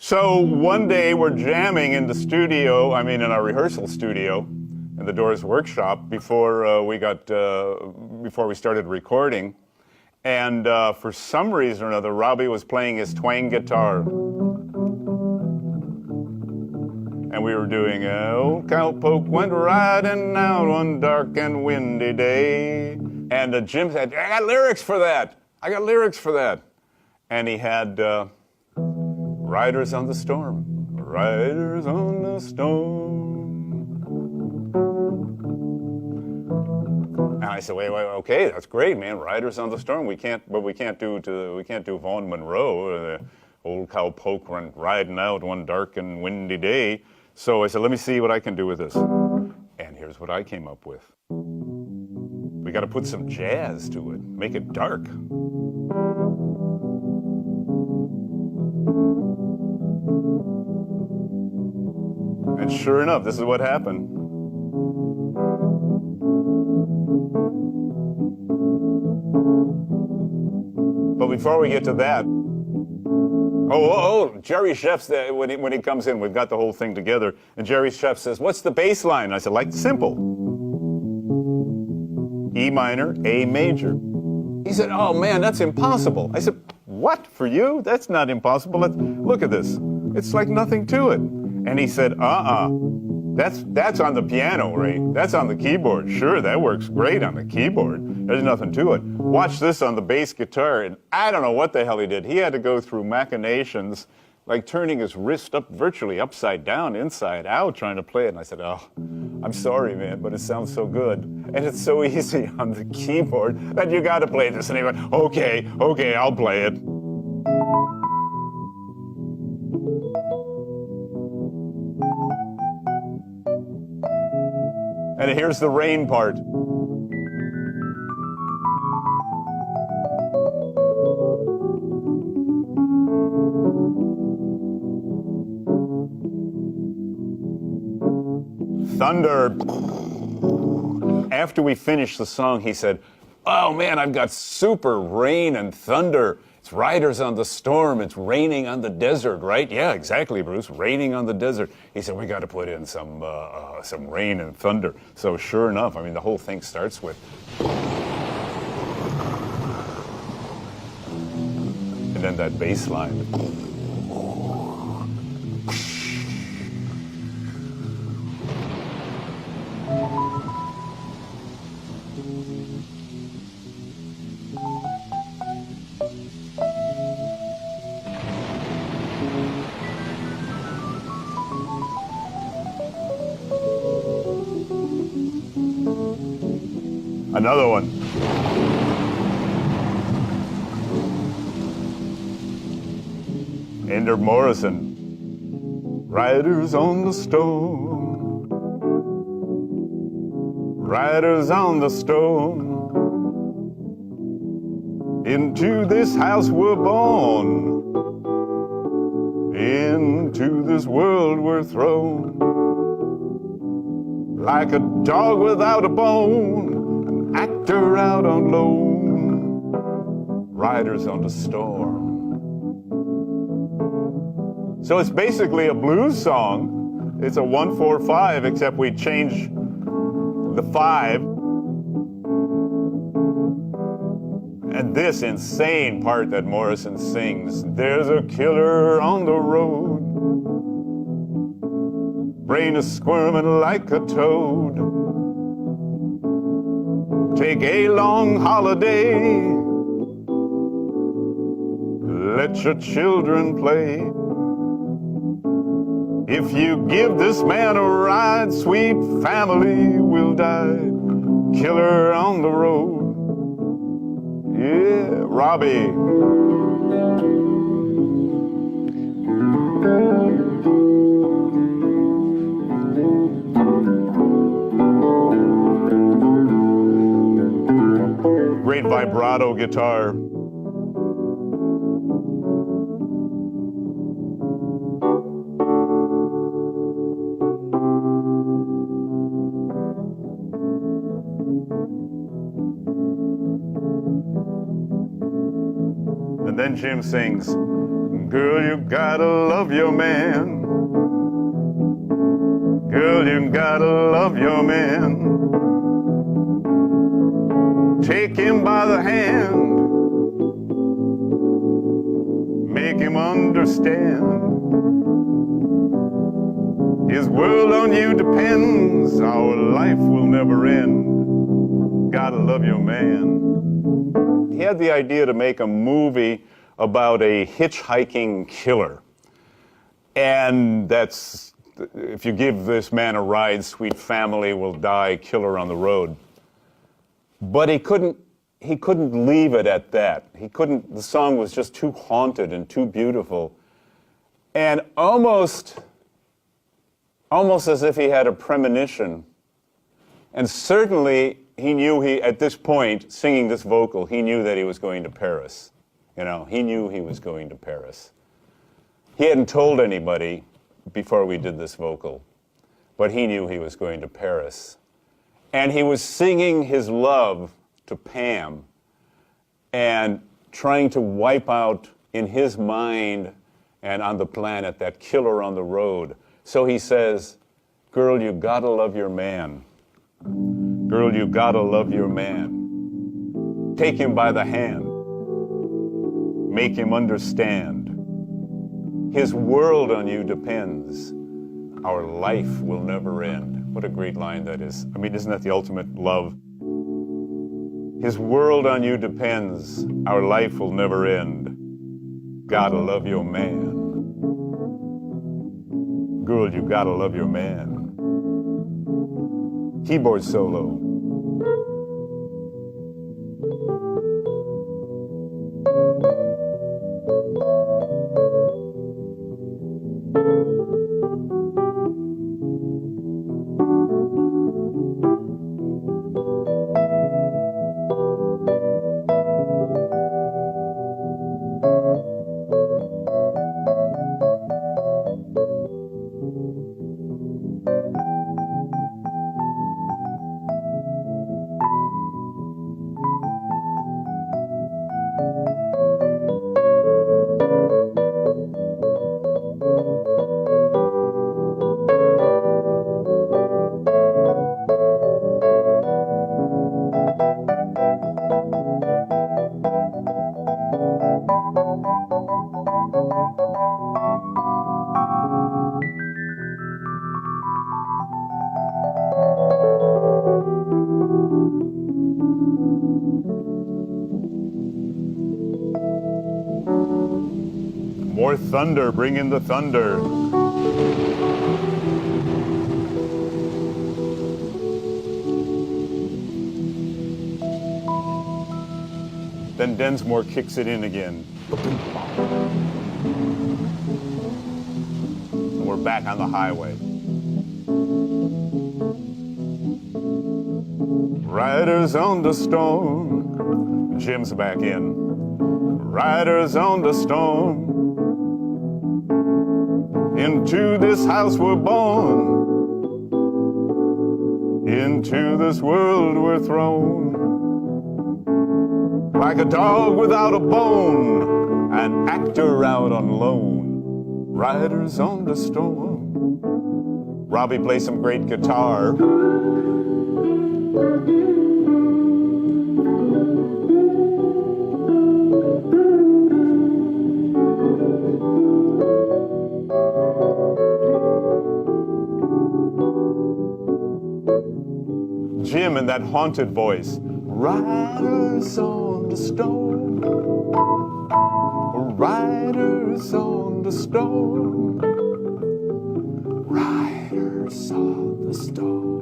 So one day we're jamming in the studio, in our rehearsal studio, in the Doors workshop before we started recording, and for some reason or another, Robbie was playing his twang guitar, and we were doing "Old Cowpoke went riding out one dark and windy day," and Jim said, "I got lyrics for that. I got lyrics for that," and he had. Riders on the storm, riders on the storm. And I said, wait, okay, that's great, man. Riders on the storm. We can't do Vaughn Monroe. Old Cowpoke went riding out one dark and windy day. So I said, let me see what I can do with this. And here's what I came up with. We got to put some jazz to it, make it dark. And sure enough, this is what happened. But before we get to that, Jerry Chef's when he comes in, we've got the whole thing together, and Jerry Chef says, "What's the bass line?" I said, "Like simple. E minor, A major." He said, "Oh man, that's impossible." I said, "What? For you? That's not impossible. Look at this. It's like nothing to it." And he said, that's on the piano, Ray. That's on the keyboard. Sure, that works great on the keyboard. There's nothing to it. Watch this on the bass guitar. And I don't know what the hell he did. He had to go through machinations, like turning his wrist up virtually upside down, inside out, trying to play it. And I said, "Oh, I'm sorry, man, but it sounds so good. And it's so easy on the keyboard that you got to play this." And he went, okay, I'll play it. And here's the rain part. Thunder. After we finished the song, he said, "Oh man, I've got super rain and thunder. It's riders on the storm. It's raining on the desert, right?" "Yeah, exactly, Bruce. Raining on the desert." He said, "We got to put in some rain and thunder." So sure enough, the whole thing starts with, and then that bass line. Another one. Ender Morrison. Riders on the storm. Riders on the storm. Into this house we're born. Into this world we're thrown. Like a dog without a bone. Actor out on loan, riders on the storm. So it's basically a blues song. It's a 1-4-5, except we change the 5. And this insane part that Morrison sings, "There's a killer on the road. Brain is squirming like a toad. Take a long holiday. Let your children play. If you give this man a ride, sweet family will die. Killer on the road." Yeah, Robbie. Great vibrato guitar. And then Jim sings, Girl, you gotta love your man. Girl, you gotta love your man. Take him by the hand. Make him understand. His world on you depends. Our life will never end. Gotta love your man. He had the idea to make a movie about a hitchhiking killer. And that's, if you give this man a ride, sweet family will die, killer on the road. But he couldn't leave it at that. The song was just too haunted and too beautiful. And almost as if he had a premonition. And certainly he knew at this point, singing this vocal, he knew that he was going to Paris. You know, he knew he was going to Paris. He hadn't told anybody before we did this vocal, but he knew he was going to Paris. And he was singing his love to Pam and trying to wipe out in his mind and on the planet that killer on the road. So he says, girl, you gotta love your man. Girl, you gotta love your man. Take him by the hand. Make him understand. His world on you depends. Our life will never end. What a great line that is. I mean, isn't that the ultimate love? His world on you depends. Our life will never end. Gotta love your man. Girl, you gotta love your man. Keyboard solo. More thunder, bring in the thunder. Then Densmore kicks it in again. And we're back on the highway. Riders on the storm. Jim's back in. Riders on the storm. Into this house we're born. Into this world we're thrown. Like a dog without a bone, an actor out on loan. Riders on the storm. Robbie plays some great guitar. Jim in that haunted voice. Riders on the storm. Riders on the storm. Riders on the storm.